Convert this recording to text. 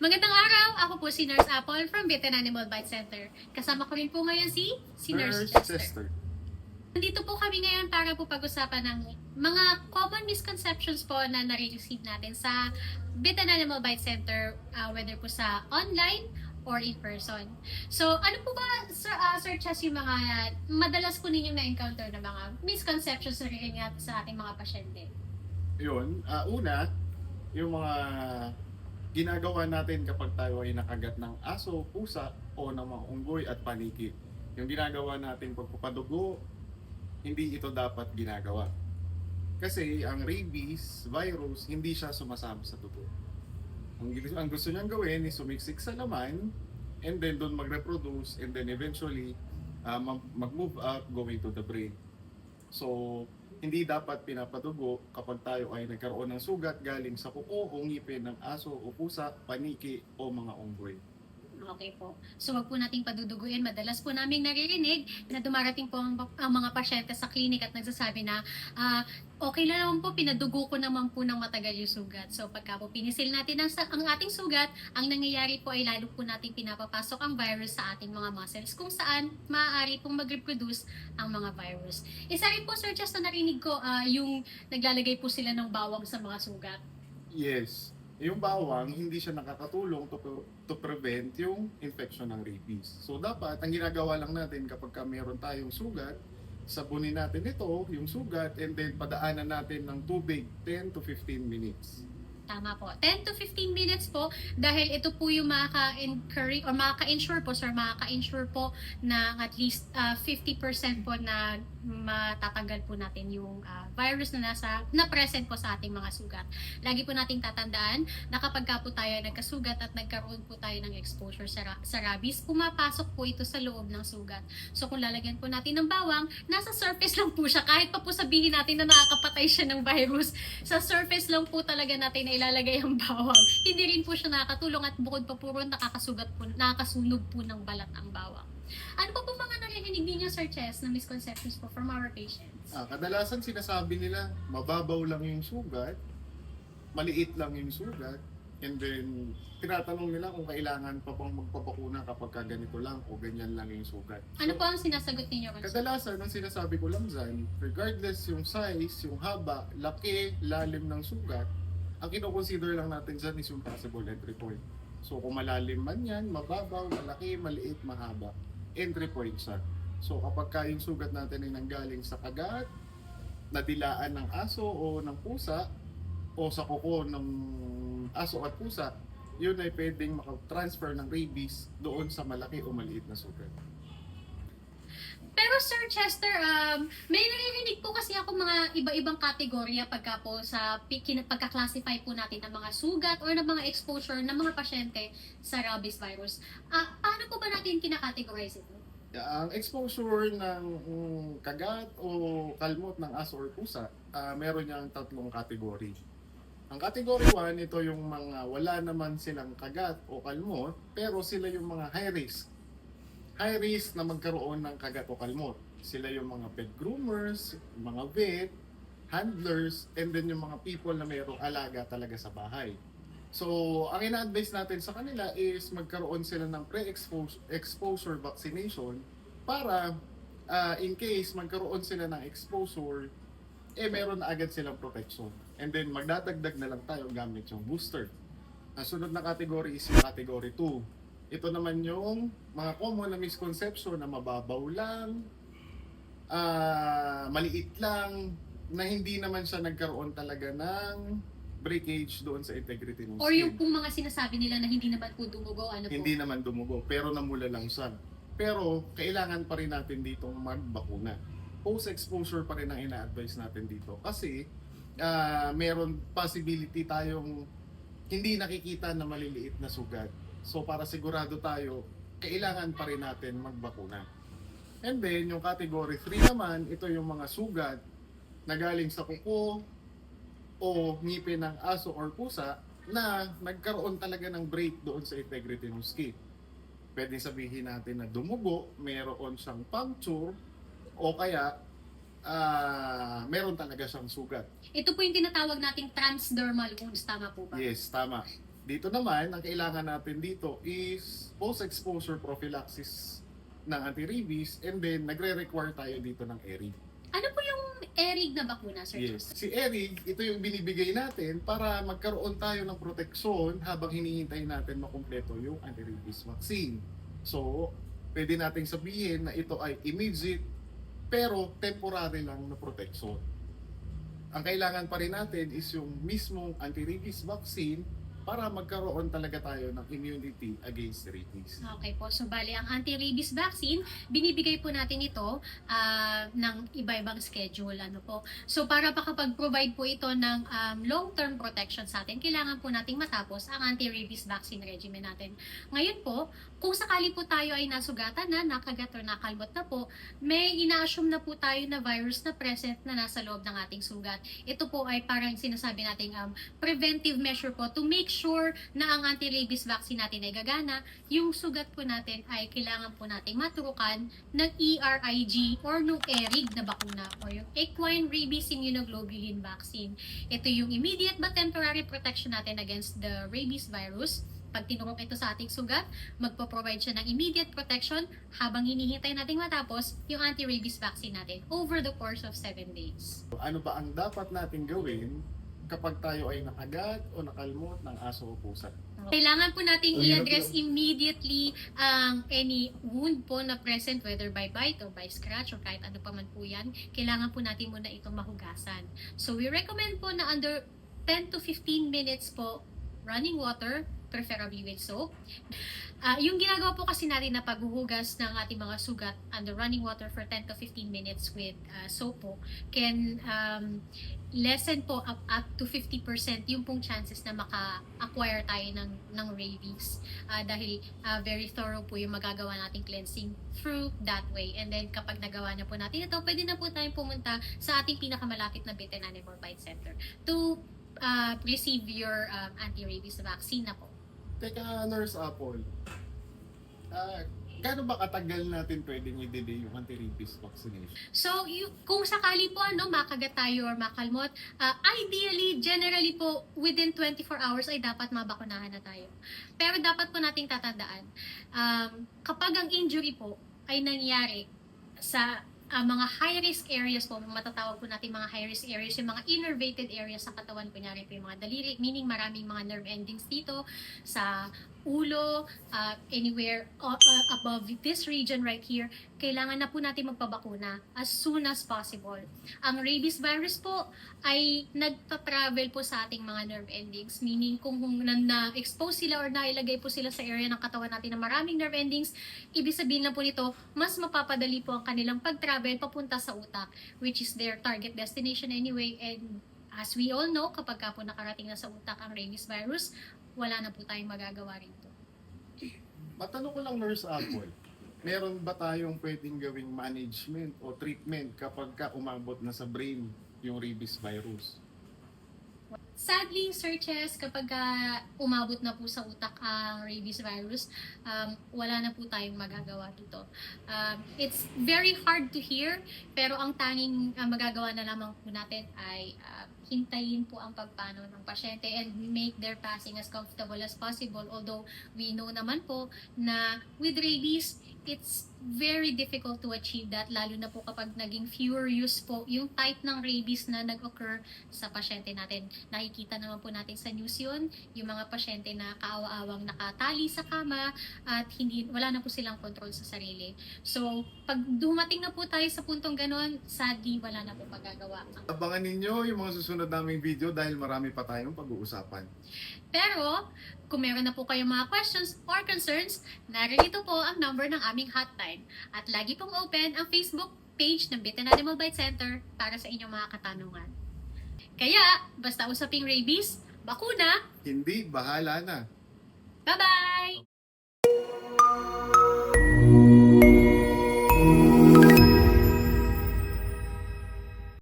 Magandang araw! Ako po si Nurse Apple from Bitin Animal Bite Center. Kasama ko rin po ngayon si Nurse Chester. Nandito po kami ngayon para po pag-usapan ng mga common misconceptions po na nare-receive natin sa Bitin Animal Bite Center, whether po sa online or in person. So, ano po ba, Sir Chess, yung mga madalas po ninyong na-encounter na mga misconceptions na rin sa ating mga pasyente? Yun, una, yung mga ginagawa natin kapag tayo ay nakagat ng aso, pusa, o ng mga unggoy at paniki. Yung ginagawa natin pagpapadugo, hindi ito dapat ginagawa. Kasi ang rabies virus, hindi siya sumasama sa dugo. Ang gusto niyang gawin is sumiksik sa laman, and then doon mag-reproduce, and then eventually mag-move up going to the brain. So, hindi dapat pinapadugo kapag tayo ay nagkaroon ng sugat galing sa kuko o ngipin ng aso o pusa, paniki o mga unggoy. Okay po. So wag po nating paduduguin. Madalas po naming naririnig na dumarating po ang mga pasyente sa klinik at nagsasabi na okay lang naman po, pinadugo ko naman po ng matagal yung sugat. So pagka po pinisil natin ang ating sugat, ang nangyayari po ay lalo po nating pinapapasok ang virus sa ating mga muscles kung saan maaari pong mag-reproduce ang mga virus. Isa rin po, Sir Chester, narinig ko yung naglalagay po sila ng bawang sa mga sugat. Yes. Yung bawang, hindi siya nakakatulong to prevent yung infection ng rabies. So dapat, ang ginagawa lang natin kapag meron tayong sugat, sabunin natin ito, yung sugat, and then padaanan natin ng tubig 10 to 15 minutes. Tama po. 10 to 15 minutes po dahil ito po yung makaka-encourage or makaka-ensure po, sir, makaka-ensure po na at least 50% po na matatanggal po natin yung virus na present po sa ating mga sugat. Lagi po nating tatandaan na kapag ka po tayo nagkasugat at nagkaroon po tayo ng exposure sa rabies, pumapasok po ito sa loob ng sugat. So kung lalagyan po natin ng bawang, nasa surface lang po siya. Kahit pa po sabihin natin na nakakapatay siya ng virus, sa surface lang po talaga natin na ilalagay ang bawang. Hindi rin po siya nakakatulong at bukod pa po nakakasunog po ng balat ang bawang. Ano pa po mga narinig niyo, Sir Chess, na misconceptions po from our patients? Kadalasan sinasabi nila, mababaw lang yung sugat, maliit lang yung sugat, and then tinatanong nila kung kailangan pa bang magpapakuna kapag ganito lang o ganyan lang yung sugat. Ano po ang sinasagot ninyo? Kadalasan, ang sinasabi ko lang dyan, regardless yung size, yung haba, laki, lalim ng sugat, ang kinoconsider lang natin dyan is yung possible entry point. So kung malalim man yan, mababaw, malaki, maliit, mahaba, entry point siya. So kapag yung sugat natin ay nanggaling sa kagat, nadilaan ng aso o ng pusa, o sa kuko ng aso at pusa, yun ay pwedeng makatransfer ng rabies doon sa malaki o maliit na sugat. Pero Sir Chester, may naririnig po kasi ako mga iba-ibang kategorya pagka po sa pagka-classify po natin ng mga sugat or ng mga exposure ng mga pasyente sa rabies virus. Paano po ba natin kinakategorize ito? Ang exposure ng kagat o kalmot ng aso or pusa, meron niyang tatlong kategory. Ang category 1, ito yung mga wala naman silang kagat o kalmot, pero sila yung mga high risk. High risk na magkaroon ng kagat o kalmot. Sila yung mga pet groomers, mga vet, handlers, and then yung mga people na mayroong alaga talaga sa bahay. So, ang ina-advise natin sa kanila is magkaroon sila ng pre-exposure vaccination para in case magkaroon sila ng exposure, meron na agad silang protection. And then magdadagdag na lang tayo gamit yung booster. Ang sunod na category is yung category 2. Ito naman yung mga common na misconception na mababaw lang, maliit lang, na hindi naman siya nagkaroon talaga ng breakage doon sa integrity ng skin. Or yung pong mga sinasabi nila na hindi naman po dumugo, ano po? Hindi naman dumugo, pero namula lang siya. Pero kailangan pa rin natin ditong magbakuna. Post-exposure pa rin ang ina-advise natin dito. Kasi meron possibility tayong hindi nakikita na maliliit na sugat. So para sigurado tayo, kailangan pa rin natin magbakuna. And then yung category 3 naman, ito yung mga sugat na galing sa kuko o ngipin ng aso or pusa na nagkaroon talaga ng break doon sa integrity ng skin. Pwede sabihin natin na dumugo, meron siyang puncture, o kaya meron talaga siyang sugat. Ito po yung tinatawag nating transdermal wounds, tama po ba? Yes, tama. Dito naman, ang kailangan natin dito is post-exposure prophylaxis ng anti-rabies, and then nagre-require tayo dito ng ERIG. Ano po yung ERIG na bakuna, Sir Yes. Joseph? Si ERIG, ito yung binibigay natin para magkaroon tayo ng proteksyon habang hinihintay natin makumpleto yung anti-rabies vaccine. So, pwede nating sabihin na ito ay immediate pero temporary lang na proteksyon. Ang kailangan pa rin natin is yung mismong anti-rabies vaccine para magkaroon talaga tayo ng immunity against rabies. Okay po. So, bali, ang anti-rabies vaccine, binibigay po natin ito ng iba-ibang schedule. Ano po. So, para makapag-provide po ito ng long-term protection sa atin, kailangan po nating matapos ang anti-rabies vaccine regimen natin. Ngayon po, kung sakali po tayo ay nasugatan na, nakagat or nakalbot na po, may ina-assume na po tayo na virus na present na nasa loob ng ating sugat. Ito po ay parang sinasabi nating preventive measure po to make sure na ang anti-rabies vaccine natin ay gagana. Yung sugat po natin ay kailangan po nating maturukan ng ERIG or ng ERIG na bakuna o yung Equine Rabies Immunoglobulin Vaccine. Ito yung immediate but temporary protection natin against the rabies virus. Pag tinurok ito sa ating sugat, magpo-provide siya ng immediate protection habang hinihintay nating matapos yung anti-rabies vaccine natin over the course of 7 days. Ano ba ang dapat nating gawin kapag tayo ay nakagat o nakalmot ng aso o pusa? Kailangan po nating i-address immediately ang any wound po na present, whether by bite or by scratch or kahit ano pa man po yan. Kailangan po natin muna itong mahugasan. So we recommend po na under 10 to 15 minutes po running water, preferably with soap. Yung ginagawa po kasi natin na paghuhugas ng ating mga sugat under running water for 10 to 15 minutes with soap po can lessen po up to 50% yung pong chances na maka-acquire tayo ng rabies. Dahil very thorough po yung magagawa nating cleansing through that way. And then kapag nagawa na po natin ito, pwede na po tayong pumunta sa ating pinakamalapit na Bitten Animal Bite Center to receive your anti-rabies vaccine na po. Teka, Nurse Apple, gaano ba katagal natin pwedeng i-delay yung anti-rabies vaccination? So, kung sakali po makagat tayo or makalmot, ideally, generally po, within 24 hours ay dapat mabakunahan na tayo. Pero dapat po nating tatandaan, kapag ang injury po ay nangyari sa mga high-risk areas po, matatawag po natin mga high-risk areas, yung mga innervated areas sa katawan, kunyari po yung mga daliri, meaning maraming mga nerve endings dito, sa ulo, anywhere above this region right here, kailangan na po natin magpabakuna as soon as possible. Ang rabies virus po ay nagta-travel po sa ating mga nerve endings, meaning kung na-expose sila or nailagay po sila sa area ng katawan natin na maraming nerve endings, ibig sabihin lang po nito, mas mapapadali po ang kanilang pag-travel papunta sa utak, which is their target destination anyway. And as we all know, kapag ka po nakarating na sa utak ang rabies virus, wala na po tayong magagawa rito. Matanong ko lang, Nurse Apple, meron ba tayong pwedeng gawing management o treatment kapag ka umabot na sa brain yung rabies virus? Sadly, Sir Chess, kapag umabot na po sa utak ang rabies virus, wala na po tayong magagawa dito. It's very hard to hear, pero ang tanging magagawa na lamang po natin ay hintayin po ang pagpanaw ng pasyente and make their passing as comfortable as possible. Although we know naman po na with rabies, it's very difficult to achieve that, lalo na po kapag naging furious po yung type ng rabies na nag-occur sa pasyente natin. Nakikita naman po natin sa news yun, yung mga pasyente na kaawa-awang nakatali sa kama at wala na po silang control sa sarili. So, pag dumating na po tayo sa puntong ganon, sadly, wala na po magagawa. Abangan ninyo yung mga susunod naming video dahil marami pa tayong pag-uusapan. Pero, kung meron na po kayong mga questions or concerns, narito po ang number ng aming hotline. At lagi pong open ang Facebook page ng Bitten Animal Bite Center para sa inyong mga katanungan. Kaya, basta usaping rabies, bakuna, Hindi, bahala na. bye-bye!